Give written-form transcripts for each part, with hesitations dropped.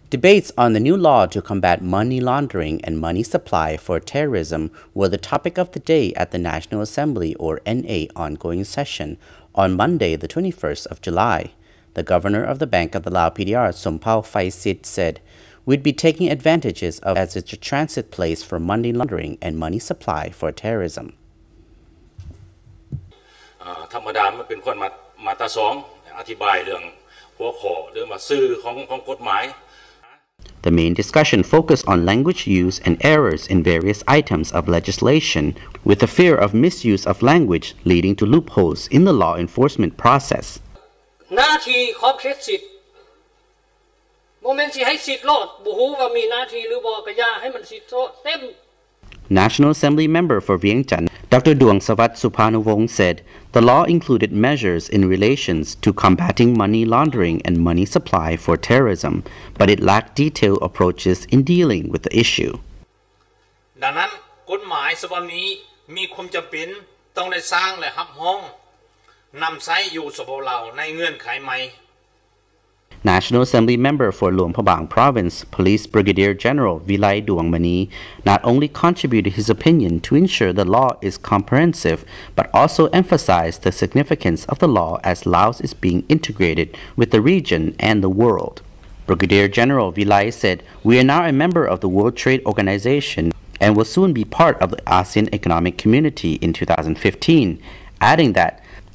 Debates on the new law to combat money laundering and money supply for terrorism were the topic of the day at the National Assembly or NA ongoing session on Monday, the 21st of July. The governor of the Bank of the Lao PDR, Somphao Phaysith, said, "We'd be taking advantages of as it's a transit place for money laundering and money supply for terrorism." ธรรมดามันเป็นคนมาตราสองอธิบายเรื่องหัวข้อเรื่องว่าสื่อของกฎหมาย The main discussion focused on language use and errors in various items of legislation, with the fear of misuse of language leading to loopholes in the law enforcement process. หน้าที่ขอบเขตสิทธิ์โมเมนต์สิให้สิทธิ์รอดบ่ฮู้ว่ามีหน้าที่หรือบ่ก็อย่าให้มันสิทธิ์เต็ม National Assembly member for Vientiane Dr Duangsavat Souphanouvong said the law included measures in relations to combating money laundering and money supply for terrorism, but it lacked detailed approaches in dealing with the issue. ดังนั้นกฎหมายฉบับนี้มีความจำเป็นต้องได้สร้างและรับรองนำใช้อยู่ฉบับเราในเงื่อนไขใหม่ National Assembly member for Luang Prabang Province, Police Brigadier General Vientiane Duangsavat not only contributed his opinion to ensure the law is comprehensive, but also emphasized the significance of the law as Laos is being integrated with the region and the world. Brigadier General Vientiane said, "We are now a member of the World Trade Organization and will soon be part of the ASEAN Economic Community in 2015, adding that,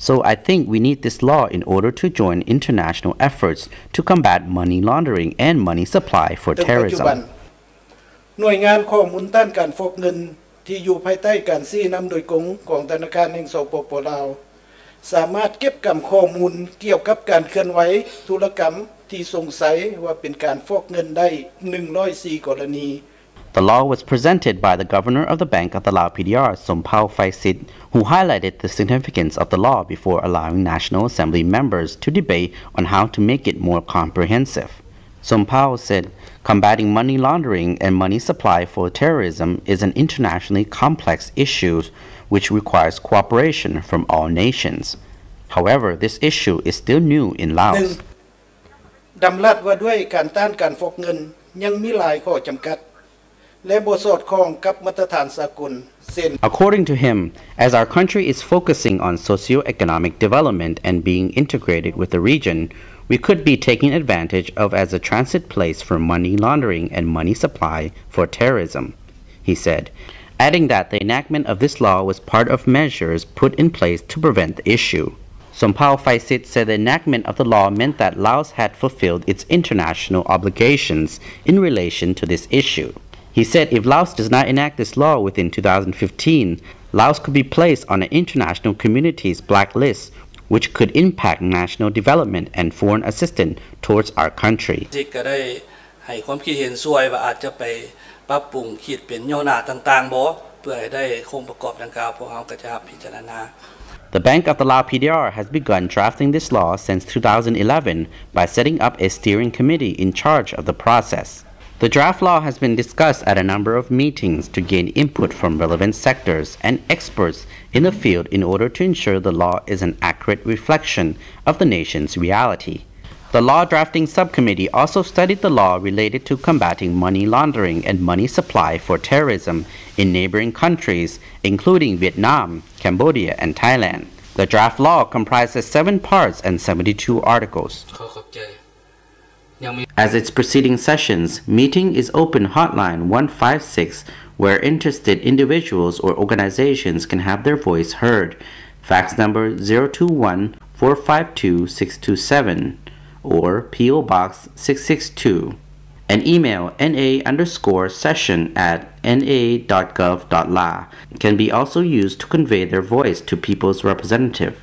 "So I think we need this law in order to join international efforts to combat money laundering and money supply for terrorism." หน่วยงานข้อมูลต้านการฟอกเงินที่อยู่ภายใต้การชี้นำโดยกงของธนาคารแห่งสปป.ลาวสามารถเก็บกำข้อมูลเกี่ยวกับการเคลื่อนไหวธุรกรรมที่สงสัยว่าเป็นการฟอกเงินได้104 กรณี The law was presented by the governor of the Bank of the Lao PDR, Somphao Phaysith, who highlighted the significance of the law before allowing National Assembly members to debate on how to make it more comprehensive. Somphao said, "Combating money laundering and money supply for terrorism is an internationally complex issue which requires cooperation from all nations. However, this issue is still new in Laos." ดำรัสว่าด้วยการต้านการฟอกเงินยังมีหลายข้อจำกัด According to him, as our country is focusing on socio-economic development and being integrated with the region, we could be taking advantage of as a transit place for money laundering and money supply for terrorism, he said, adding that the enactment of this law was part of measures put in place to prevent the issue. Somphao Phaysith said the enactment of the law meant that Laos had fulfilled its international obligations in relation to this issue. He said if Laos does not enact this law within 2015, Laos could be placed on an international community's blacklist, which could impact national development and foreign assistance towards our country. The Bank of the Lao PDR has begun drafting this law since 2011 by setting up a steering committee in charge of the process. The draft law has been discussed at a number of meetings to gain input from relevant sectors and experts in the field in order to ensure the law is an accurate reflection of the nation's reality. The law drafting subcommittee also studied the law related to combating money laundering and money supply for terrorism in neighboring countries, including Vietnam, Cambodia, and Thailand. The draft law comprises 7 parts and 72 articles. As its preceding sessions, meeting is open hotline 156 where interested individuals or organizations can have their voice heard. Fax number 021-452-627 or PO Box 662 and email na_session@na.gov.la can be also used to convey their voice to people's representative.